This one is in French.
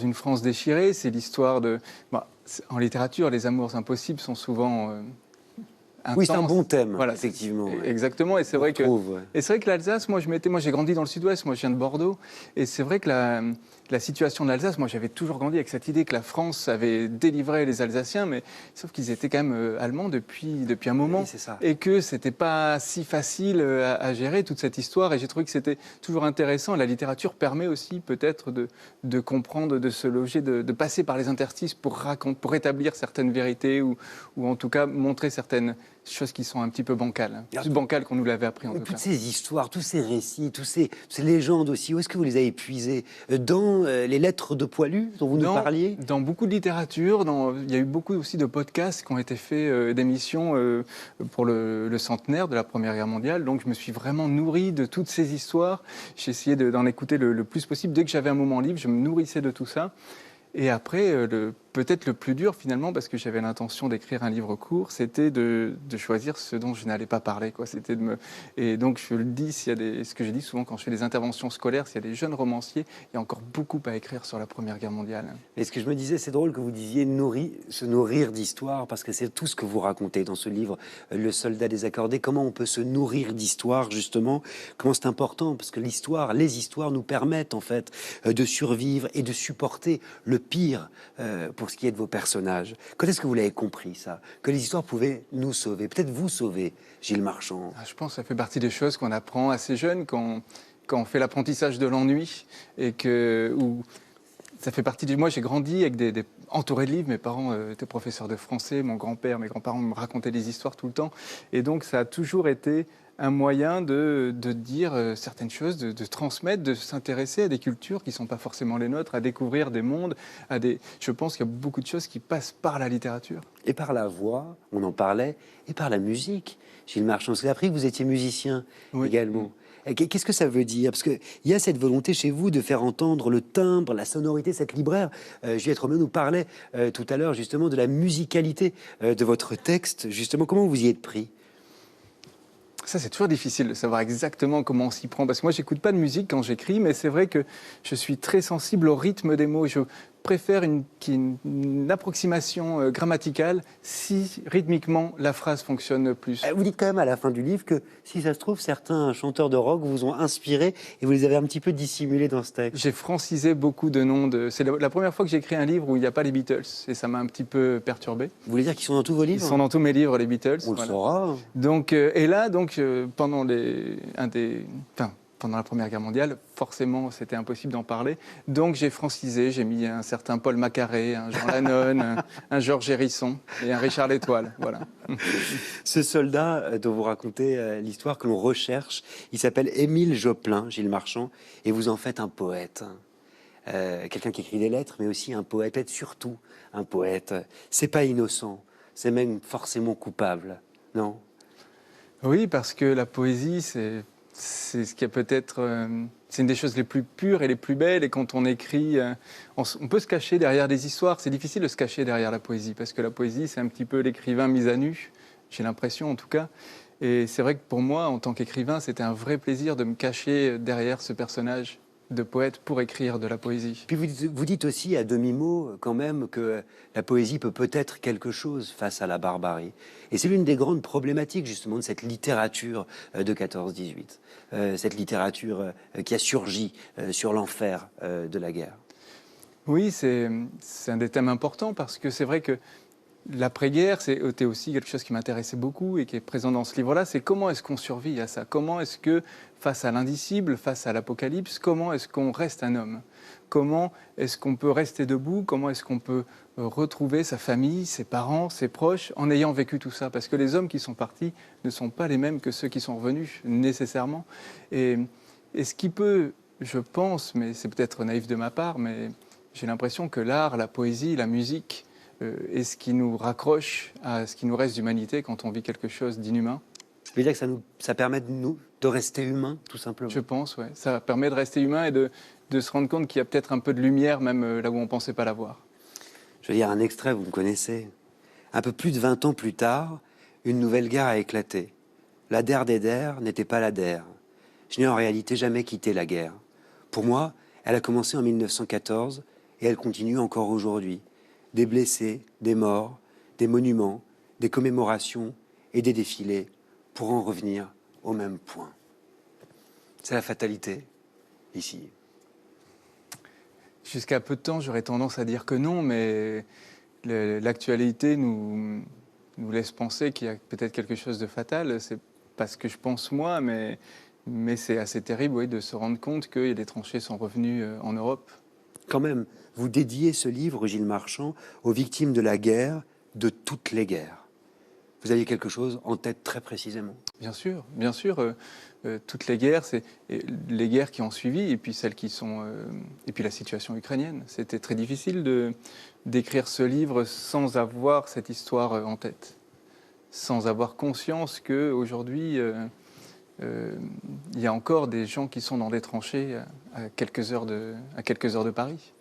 d'une France déchirée, c'est l'histoire de... en littérature, les amours impossibles sont souvent intenses. Oui, c'est un bon thème, voilà, effectivement. Ouais. Exactement, et c'est vrai que... Ouais. Et c'est vrai que l'Alsace, moi j'ai grandi dans le sud-ouest, moi je viens de Bordeaux, et c'est vrai que la situation de l'Alsace, moi j'avais toujours grandi avec cette idée que la France avait délivré les Alsaciens, mais sauf qu'ils étaient quand même allemands depuis un moment, oui, c'est ça. Et que c'était pas si facile à gérer toute cette histoire, et j'ai trouvé que c'était toujours intéressant. La littérature permet aussi peut-être de comprendre, de se loger, de passer par les interstices pour établir certaines vérités, ou en tout cas montrer certaines choses qui sont un petit peu bancales, plus bancales qu'on nous l'avait appris en tout cas. Toutes ces histoires, tous ces récits, ces légendes aussi, où est-ce que vous les avez puisées? Dans les lettres de Poilu dont vous nous parliez? Dans beaucoup de littérature, il y a eu beaucoup aussi de podcasts qui ont été faits, d'émissions pour le centenaire de la Première Guerre mondiale, donc je me suis vraiment nourri de toutes ces histoires. J'ai essayé d'en écouter le plus possible. Dès que j'avais un moment libre, je me nourrissais de tout ça. Et après, peut-être le plus dur finalement, parce que j'avais l'intention d'écrire un livre court, c'était de choisir ce dont je n'allais pas parler, quoi. Et donc je le dis, ce que je dis souvent quand je fais des interventions scolaires, s'il y a des jeunes romanciers, il y a encore beaucoup à écrire sur la Première Guerre mondiale. Et ce que je me disais, c'est drôle que vous disiez se nourrir d'histoire, parce que c'est tout ce que vous racontez dans ce livre, Le soldat désaccordé. Comment on peut se nourrir d'histoire, justement? Comment c'est important? Parce que les histoires nous permettent en fait de survivre et de supporter le pire pour ce qui est de vos personnages. Quand est-ce que vous l'avez compris, ça? Que les histoires pouvaient nous sauver, peut-être vous sauver, Gilles Marchand? Je pense que ça fait partie des choses qu'on apprend assez jeune quand on fait l'apprentissage de l'ennui, et ça fait partie Moi, j'ai grandi avec entouré de livres. Mes parents étaient professeurs de français, mes grands-parents me racontaient des histoires tout le temps. Et donc, ça a toujours été un moyen de dire certaines choses, de transmettre, de s'intéresser à des cultures qui ne sont pas forcément les nôtres, à découvrir des mondes. Je pense qu'il y a beaucoup de choses qui passent par la littérature. Et par la voix, on en parlait, et par la musique. Gilles Marchand, j'ai appris que vous étiez musicien également. Qu'est-ce que ça veut dire? Parce qu'il y a cette volonté chez vous de faire entendre le timbre, la sonorité, cette libraire. Juliette Romain nous parlait tout à l'heure justement de la musicalité de votre texte. Justement, comment vous y êtes pris? Ça, c'est toujours difficile de savoir exactement comment on s'y prend. Parce que moi, j'écoute pas de musique quand j'écris, mais c'est vrai que je suis très sensible au rythme des mots. Je préfère une approximation grammaticale si rythmiquement la phrase fonctionne plus. Vous dites quand même à la fin du livre que si ça se trouve, certains chanteurs de rock vous ont inspiré et vous les avez un petit peu dissimulés dans ce texte. J'ai francisé beaucoup de noms. C'est la première fois que j'écris un livre où il n'y a pas les Beatles, et ça m'a un petit peu perturbé. Vous voulez dire qu'ils sont dans tous vos livres? Ils sont dans tous mes livres, les Beatles. On le saura. Donc, pendant la Première Guerre mondiale, forcément, c'était impossible d'en parler. Donc, j'ai francisé, j'ai mis un certain Paul Macaré, un Jean Lannon, un Georges Hérisson et un Richard L'Étoile. Voilà. Ce soldat dont vous racontez l'histoire que l'on recherche, il s'appelle Émile Joplin, Gilles Marchand, et vous en faites un poète. Quelqu'un qui écrit des lettres, mais aussi un poète, peut-être surtout un poète. C'est pas innocent, c'est même forcément coupable, non? Oui, parce que la poésie, c'est ce qui est peut-être... c'est une des choses les plus pures et les plus belles. Et quand on écrit, on peut se cacher derrière des histoires. C'est difficile de se cacher derrière la poésie, parce que la poésie, c'est un petit peu l'écrivain mis à nu, j'ai l'impression en tout cas. Et c'est vrai que pour moi, en tant qu'écrivain, c'était un vrai plaisir de me cacher derrière ce personnage de poète pour écrire de la poésie. Puis vous dites aussi à demi-mot quand même que la poésie peut-être quelque chose face à la barbarie. Et c'est l'une des grandes problématiques justement de cette littérature de 14-18. Cette littérature qui a surgi sur l'enfer de la guerre. Oui, c'est un des thèmes importants, parce que c'est vrai que l'après-guerre, c'était aussi quelque chose qui m'intéressait beaucoup et qui est présent dans ce livre-là. C'est comment est-ce qu'on survit à ça? Comment est-ce que, face à l'indicible, face à l'apocalypse, comment est-ce qu'on reste un homme? Comment est-ce qu'on peut rester debout? Comment est-ce qu'on peut retrouver sa famille, ses parents, ses proches, en ayant vécu tout ça? Parce que les hommes qui sont partis ne sont pas les mêmes que ceux qui sont revenus, nécessairement. Et ce qui peut, je pense, mais c'est peut-être naïf de ma part, mais j'ai l'impression que l'art, la poésie, la musique, et ce qui nous raccroche à ce qui nous reste d'humanité quand on vit quelque chose d'inhumain. Vous voulez dire que ça permet de rester humain, tout simplement? Je pense, oui. Ça permet de rester humain et de se rendre compte qu'il y a peut-être un peu de lumière, même là où on ne pensait pas la voir. Je vais lire un extrait, vous me connaissez. Un peu plus de 20 ans plus tard, une nouvelle guerre a éclaté. La der des der n'était pas la der. Je n'ai en réalité jamais quitté la guerre. Pour moi, elle a commencé en 1914 Et elle continue encore aujourd'hui. Des blessés, des morts, des monuments, des commémorations et des défilés pour en revenir au même point. C'est la fatalité, ici. Jusqu'à peu de temps, j'aurais tendance à dire que non, mais l'actualité nous laisse penser qu'il y a peut-être quelque chose de fatal. C'est pas ce que je pense moi, mais c'est assez terrible, oui, de se rendre compte que les tranchées sont revenues en Europe. Quand même, vous dédiez ce livre, Gilles Marchand, aux victimes de la guerre, de toutes les guerres. Vous aviez quelque chose en tête très précisément? Bien sûr, bien sûr. Toutes les guerres, les guerres qui ont suivi, et puis celles qui sont, et puis la situation ukrainienne. C'était très difficile d'écrire ce livre sans avoir cette histoire en tête, sans avoir conscience qu'aujourd'hui, il y a encore des gens qui sont dans des tranchées à quelques heures de Paris.